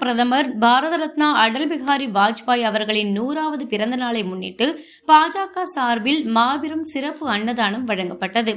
பிரதமர் பாரத ரத்னா அடல் பிகாரி வாஜ்பாய் அவர்களின் 100வது பிறந்த நாளை முன்னிட்டு பாஜக சார்பில் மாபெரும் சிறப்பு அன்னதானம் வழங்கப்பட்டது.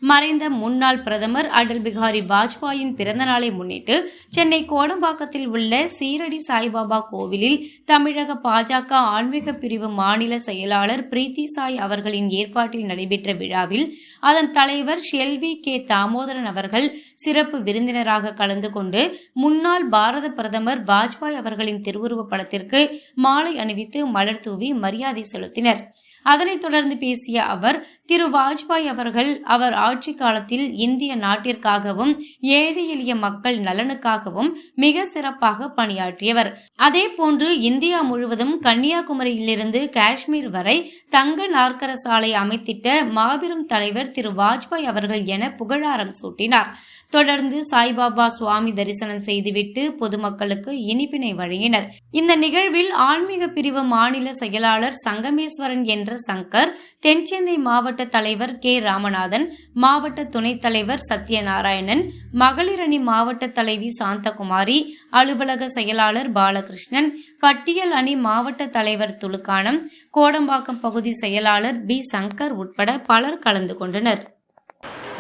மறைந்த முன்னாள் பிரதமர் அடல் பிகாரி வாஜ்பாயின் பிறந்த நாளை முன்னிட்டு சென்னை கோடம்பாக்கத்தில் உள்ள சீரடி சாய்பாபா கோவிலில் தமிழக பாஜக ஆன்மீக பிரிவு மாநில செயலாளர் பிரீத்தி சாய் அவர்களின் ஏற்பாட்டில் நடைபெற்ற விழாவில் அதன் தலைவர் ஷெல்வி கே தாமோதரன் அவர்கள் சிறப்பு விருந்தினராக கலந்து கொண்டு முன்னாள் பாரத பிரதமர் வாஜ்பாய் அவர்களின் திருவுருவப் படத்திற்கு மாலை அணிவித்து மலர் தூவி மரியாதை செலுத்தினர். அதனைத் தொடர்ந்து பேசிய அவர், திரு வாஜ்பாய் அவர்கள் அவர் ஆட்சி காலத்தில் இந்திய நாட்டிற்காகவும் ஏழை எளிய மக்கள் நலனுக்காகவும் மிக சிறப்பாக பணியாற்றியவர். அதேபோன்று இந்தியா முழுவதும் கன்னியாகுமரியிலிருந்து காஷ்மீர் வரை தங்க நாற்கர சாலை அமைத்திட்ட மாபெரும் தலைவர் திரு வாஜ்பாய் அவர்கள் என புகழாரம் சூட்டினார். தொடர்ந்து சாய்பாபா சுவாமி தரிசனம் செய்துவிட்டு பொதுமக்களுக்கு இனிப்பினை வழங்கினர். இந்த நிகழ்வில் ஆன்மீக பிரிவு மாநில செயலாளர் சங்கமேஸ்வரன் என்ற சங்கர், தென்சென்னை மாவட்ட தலைவர் கே ராமநாதன், மாவட்ட துணைத் தலைவர் சத்யநாராயணன், மகளிர் அணி மாவட்ட தலைவி சாந்தகுமாரி, அலுவலக செயலாளர் பாலகிருஷ்ணன், பட்டியல் அணி மாவட்ட தலைவர் துலுக்கானம், கோடம்பாக்கம் பகுதி செயலாளர் பி சங்கர் உட்பட பலர் கலந்து கொண்டனர்.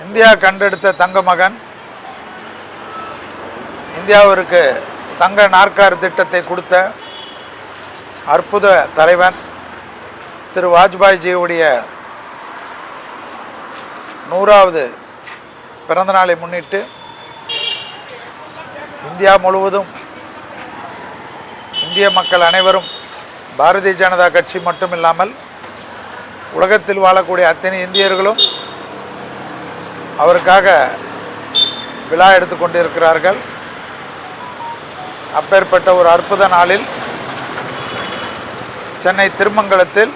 இந்தியா கண்டெடுத்த தங்க மகன், இந்தியாவிற்கு தங்க நாற்கார் திட்டத்தை கொடுத்த அற்புத தலைவன் திரு வாஜ்பாய்ஜியுடைய 100வது பிறந்தநாளை முன்னிட்டு இந்தியா முழுவதும் இந்திய மக்கள் அனைவரும் பாரதிய ஜனதா கட்சி மட்டுமில்லாமல் உலகத்தில் வாழக்கூடிய அத்தனை இந்தியர்களும் அவருக்காக விழா எடுத்து கொண்டிருக்கிறார்கள். அப்பேற்பட்ட ஒரு அற்புத நாளில் சென்னை திருமங்கலத்தில்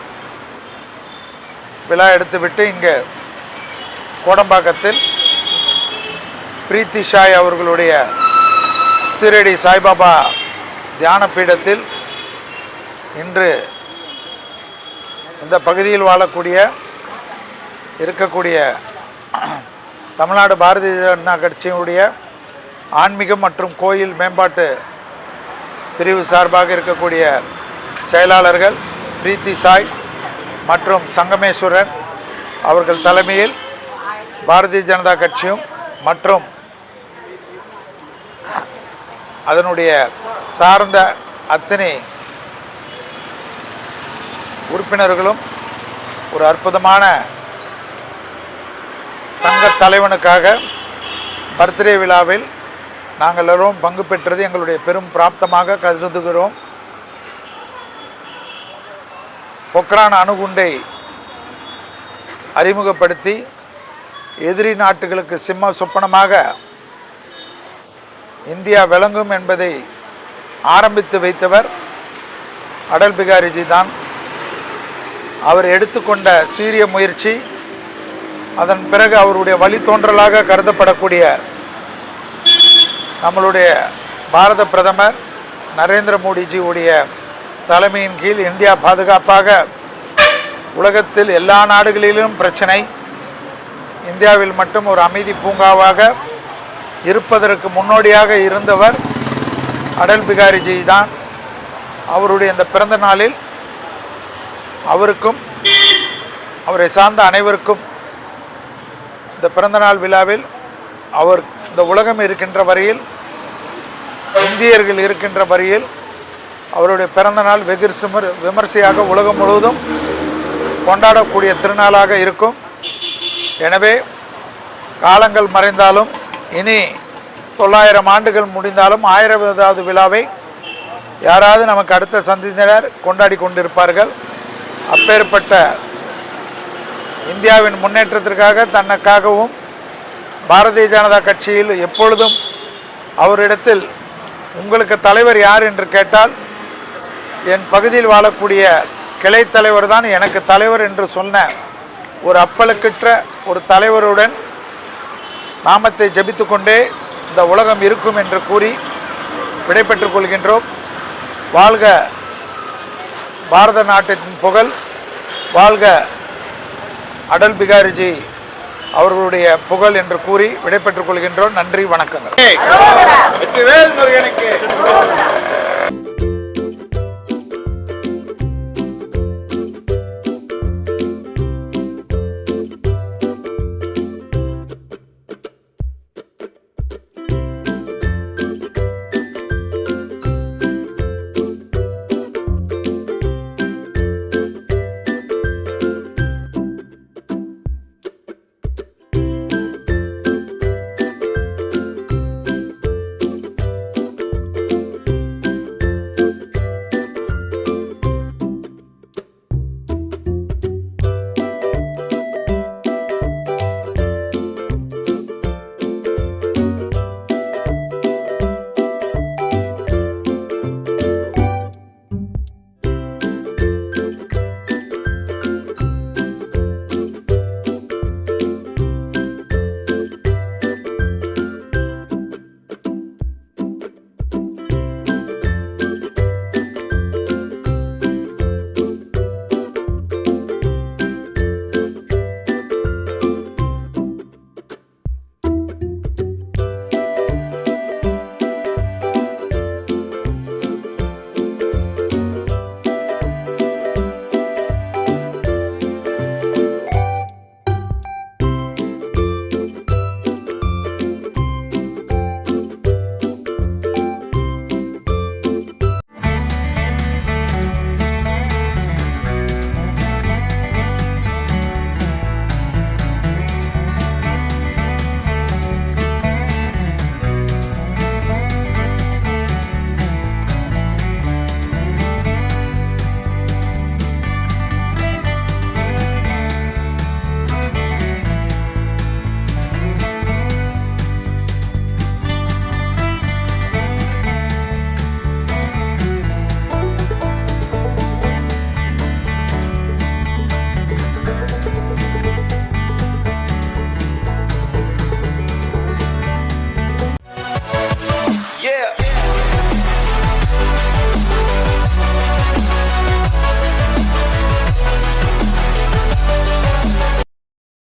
விழா எடுத்துவிட்டு இங்கே கோடம்பாக்கத்தில் பிரீத்தி சாய் அவர்களுடைய சீரடி சாய்பாபா தியான பீடத்தில் இன்று இந்த பகுதியில் இருக்கக்கூடிய தமிழ்நாடு பாரதிய ஜனதா கட்சியினுடைய ஆன்மீகம் மற்றும் கோயில் மேம்பாட்டு பிரிவு சார்பாக இருக்கக்கூடிய செயலாளர்கள் பிரீத்தி சாய் மற்றும் சங்கமேஸ்வரன் அவர்கள் தலைமையில் பாரதிய ஜனதா கட்சியும் மற்றும் அதனுடைய சார்ந்த அத்தனை உறுப்பினர்களும் ஒரு அற்புதமான தங்க தலைவனுக்காக பர்த்டே விழாவில் நாங்கள் எல்லோரும் பங்கு பெற்றது எங்களுடைய பெரும் பிராப்தமாக கருதுகிறோம். பொக்ரான் அணுகுண்டை அறிமுகப்படுத்தி எதிரி நாட்டுகளுக்கு சிம்ம சொப்பனமாக இந்தியா விளங்கும் என்பதை ஆரம்பித்து வைத்தவர் அடல் பிகாரிஜி தான். அவர் எடுத்துக்கொண்ட சீரிய முயற்சி, அதன் பிறகு அவருடைய வழித்தோன்றலாக கருதப்படக்கூடிய நம்மளுடைய பாரத பிரதமர் நரேந்திர மோடிஜியுடைய தலைமையின் கீழ் இந்தியா பாதுகாப்பாக உலகத்தில் எல்லா நாடுகளிலும் பிரச்சனை, இந்தியாவில் மட்டும் ஒரு அமைதி பூங்காவாக இருப்பதற்கு முன்னோடியாக இருந்தவர் அடல் பிகாரிஜி தான். அவருடைய இந்த பிறந்த நாளில் அவருக்கும் அவரை சார்ந்த அனைவருக்கும் இந்த பிறந்தநாள் விழாவில் அவர் இந்த உலகம் இருக்கின்ற வரையில், இந்தியர்கள் இருக்கின்ற வரையில் அவருடைய பிறந்தநாள் வெகு விமர்சையாக உலகம் முழுவதும் கொண்டாடக்கூடிய திருநாளாக இருக்கும். எனவே காலங்கள் மறைந்தாலும் இனி 900 ஆண்டுகள் முடிந்தாலும் 1000வது விழாவை யாராவது நமக்கு அடுத்த சந்ததியினர் கொண்டாடி கொண்டிருப்பார்கள். அப்பேற்பட்ட இந்தியாவின் முன்னேற்றத்திற்காக தனக்காகவும் பாரதிய ஜனதா கட்சியில் எப்பொழுதும் அவரிடத்தில் உங்களுக்கு தலைவர் யார் என்று கேட்டால் என் பகுதியில் வாழக்கூடிய கிளை தலைவர் தான் எனக்கு தலைவர் என்று சொன்ன ஒரு அப்பழுக்கற்ற ஒரு தலைவருடன் நாமத்தை ஜபித்து கொண்டே இந்த உலகம் இருக்கும் என்று கூறி விடைபெற்றுக் கொள்கின்றோம். வாழ்க பாரத நாட்டின் புகழ், வாழ்க அடல் பிகாரிஜி அவர்களுடைய புகழ் என்று கூறி விடைபெற்றுக் கொள்கின்றோம். நன்றி, வணக்கங்கள்.